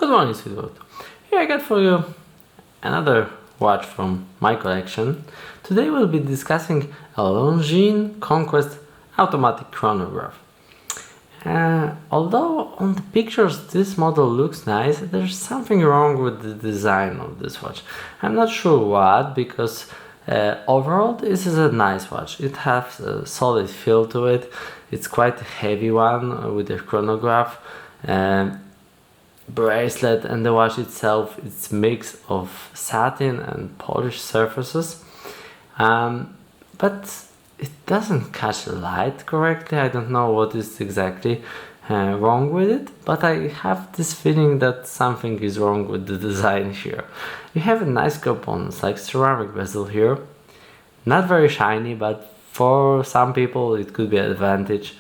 Good morning, sweetheart. Here I got for you another watch from my collection. Today we'll be discussing a Longines Conquest automatic chronograph. Although on the pictures this model looks nice, there's something wrong with the design of this watch. I'm not sure what, because overall this is a nice watch. It has a solid feel to it. It's quite a heavy one with a chronograph. Bracelet and the watch itself, it's a mix of satin and polished surfaces, but it doesn't catch the light correctly. I don't know what is exactly wrong with it, but I have this feeling that something is wrong with the design here. You have a nice components like ceramic bezel here, not very shiny, but for some people it could be an advantage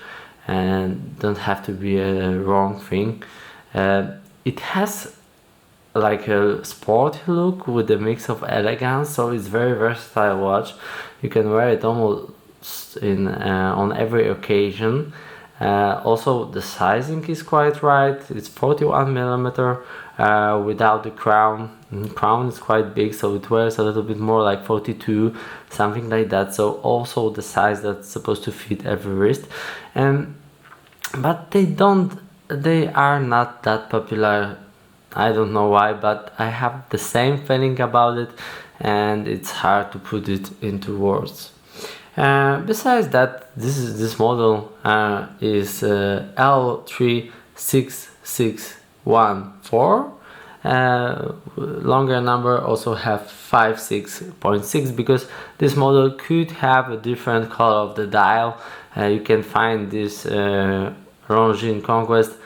and don't have to be a wrong thing. It has like a sporty look with a mix of elegance, so it's very versatile watch. You can wear it almost in on every occasion. Also the sizing is quite right. It's 41mm without the crown. The crown is quite big, so it wears a little bit more like 42, something like that. So also the size that's supposed to fit every wrist. But they are not that popular. I don't know why, but I have the same feeling about it, and it's hard to put it into words. Besides that, this model is L3.661.4. Longer number also have 56.6 because this model could have a different color of the dial. You can find this Longines Conquest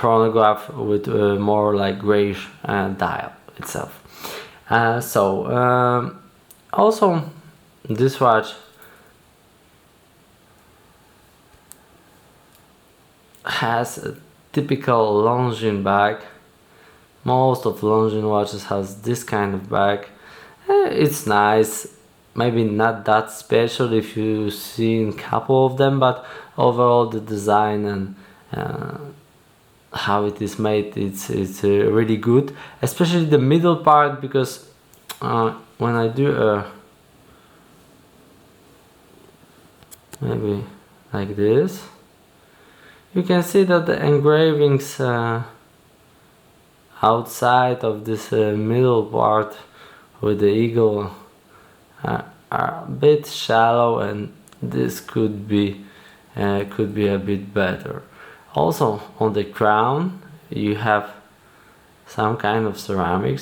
chronograph with more like grayish dial itself. Also this watch has a typical Longines bag. Most of Longines watches has this kind of bag. It's nice, maybe not that special if you see a couple of them, but overall the design and how it is made, it's really good, especially the middle part, because when I do maybe like this, you can see that the engravings outside of this middle part with the eagle are a bit shallow, and this could be a bit better. Also on the crown you have some kind of ceramic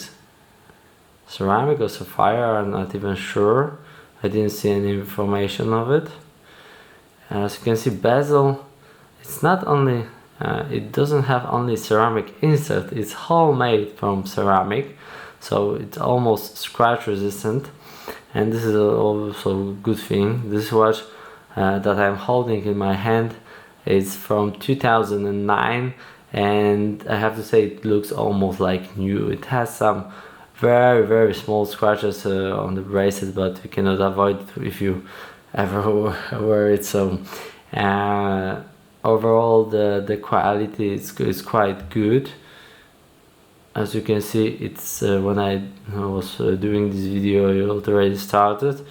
or sapphire, I'm not even sure. I didn't see any information of it. As you can see, bezel, it's not only it doesn't have only ceramic insert, it's homemade from ceramic, so it's almost scratch resistant, and this is also a good thing. This watch that I'm holding in my hand is from 2009, and I have to say it looks almost like new. It has some very small scratches on the bracelet, but you cannot avoid it if you ever wear it. So overall the quality is quite good. As you can see, it's when I was doing this video it already started.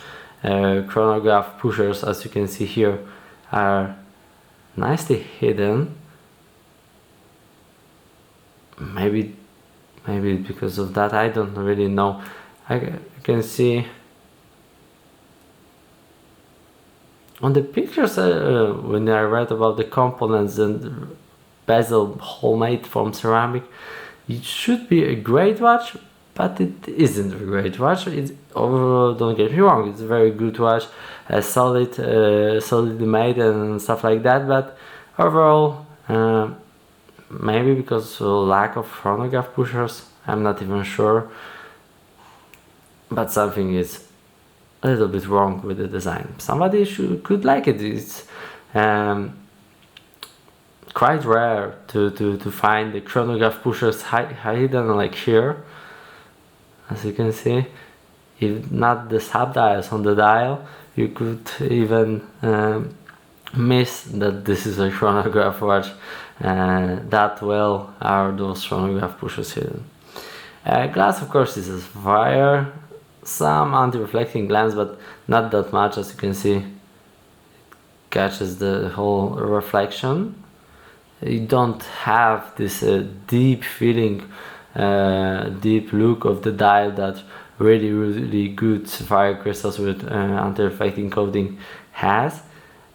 Chronograph pushers, as you can see here, are nicely hidden. Maybe because of that, I don't really know. I can see on the pictures when I read about the components and bezel homemade from ceramic, it should be a great watch, but it isn't a great watch. It's overall, don't get me wrong, it's a very good watch, solidly made and stuff like that, but overall maybe because of lack of chronograph pushers, I'm not even sure, but something is a little bit wrong with the design. Somebody could like it. It's quite rare to find the chronograph pushers hidden like here. As you can see, if not the sub dials on the dial, you could even miss that this is a chronograph watch. that well are those chronograph pushers hidden. Glass, of course, is a sapphire, some anti-reflecting glass, but not that much. As you can see, catches the whole reflection. You don't have this deep feeling, deep look of the dial that really good sapphire crystals with anti-reflecting coating has,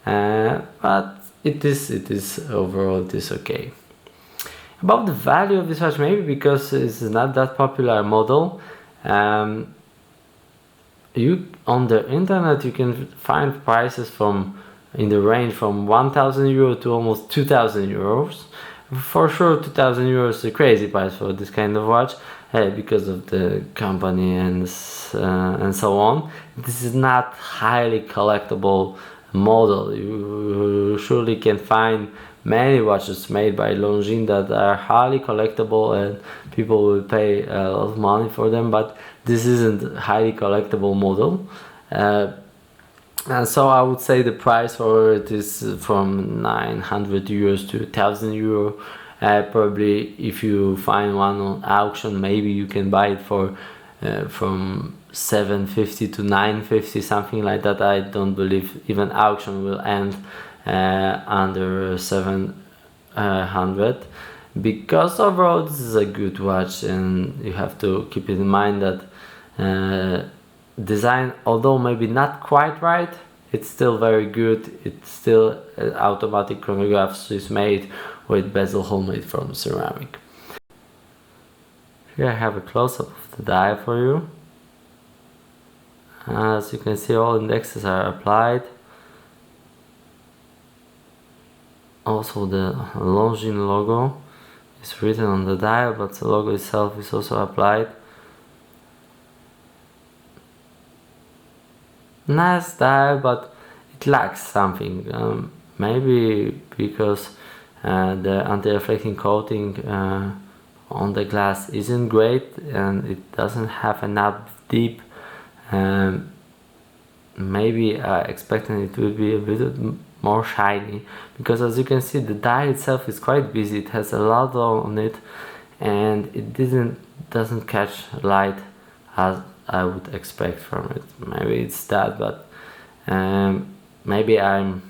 but it is overall it is okay. About the value of this watch, maybe because it's not that popular model, you on the internet you can find prices from in the range from 1,000 euro to almost 2,000 euros. For sure 2,000 euros is a crazy price for this kind of watch, because of the company and so on. This is not highly collectible model. You surely can find many watches made by Longines that are highly collectible and people will pay a lot of money for them, but this isn't a highly collectible model. And so I would say the price for it is from 900 euros to 1,000 euro. Probably if you find one on auction, maybe you can buy it for from 750 to 950, something like that. I don't believe even auction will end under 700, because overall this is a good watch, and you have to keep in mind that design, although maybe not quite right, it's still very good. It's still automatic chronographs is made with bezel homemade from ceramic. Here I have a close-up of the dial for you. As you can see, all indexes are applied. Also the Longines logo is written on the dial, but the logo itself is also applied. Nice dial, but it lacks something. Maybe because the anti-reflecting coating on the glass isn't great and it doesn't have enough deep. Maybe expecting it will be a bit more shiny, because as you can see the dial itself is quite busy. It has a lot on it and it doesn't catch light as I would expect from it. Maybe it's that, but maybe I'm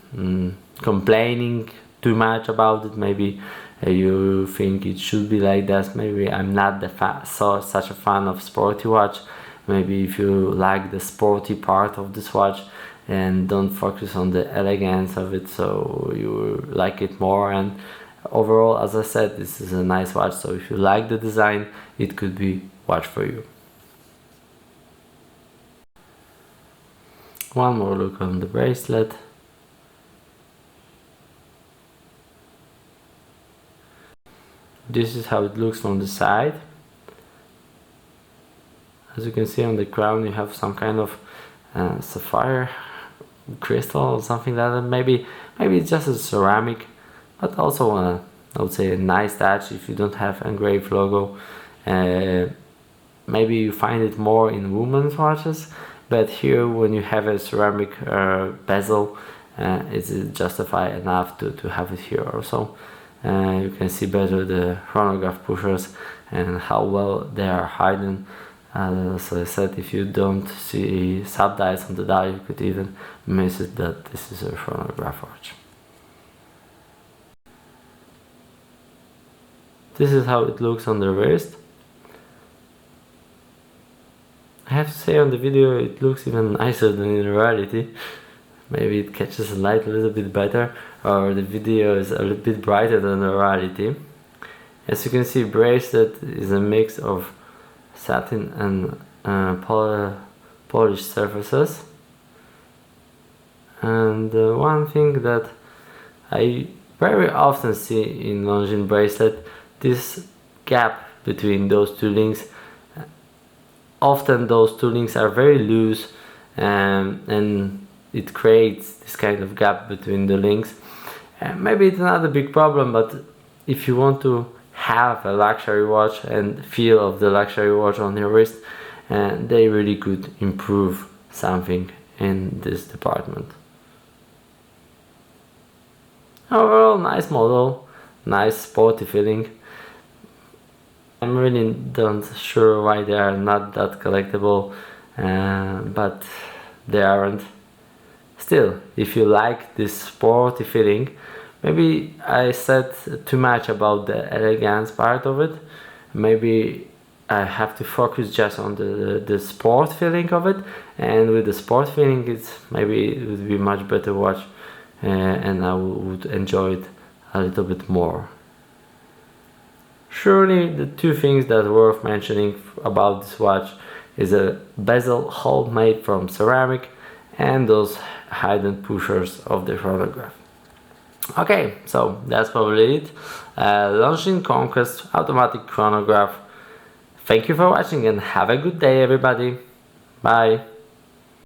complaining too much about it. Maybe you think it should be like that. Maybe I'm not such a fan of sporty watch. Maybe if you like the sporty part of this watch and don't focus on the elegance of it, so you like it more. And overall, as I said, this is a nice watch, so if you like the design, it could be watch for you. One more look on the bracelet. This is how it looks from the side. As you can see on the crown you have some kind of sapphire crystal or something like that. Maybe it's just a ceramic, but also I would say a nice touch if you don't have engraved logo. Maybe you find it more in women's watches, but here when you have a ceramic bezel, it's justified enough to have it here also. You can see better the chronograph pushers and how well they are hidden. As I said, if you don't see subdials on the dial, you could even miss it that this is a chronograph watch. This is how it looks on the wrist. I have to say, on the video it looks even nicer than in reality. Maybe it catches the light a little bit better, or the video is a little bit brighter than the reality. As you can see, bracelet is a mix of satin and polished surfaces. And one thing that I very often see in Longines bracelet, this gap between those two links. Often those two links are very loose, and it creates this kind of gap between the links. Maybe it's not a big problem, but if you want to have a luxury watch and feel of the luxury watch on your wrist, they really could improve something in this department. Overall, nice model, nice sporty feeling. I'm really don't sure why they are not that collectible, but they aren't. Still, if you like this sporty feeling, maybe I said too much about the elegance part of it. Maybe I have to focus just on the sport feeling of it, and with the sport feeling, maybe it would be much better watch, and I would enjoy it a little bit more. Surely the two things that are worth mentioning about this watch is a bezel hole made from ceramic and those hidden pushers of the chronograph. Okay, so that's probably it. Longines Conquest automatic chronograph. Thank you for watching and have a good day, everybody. Bye.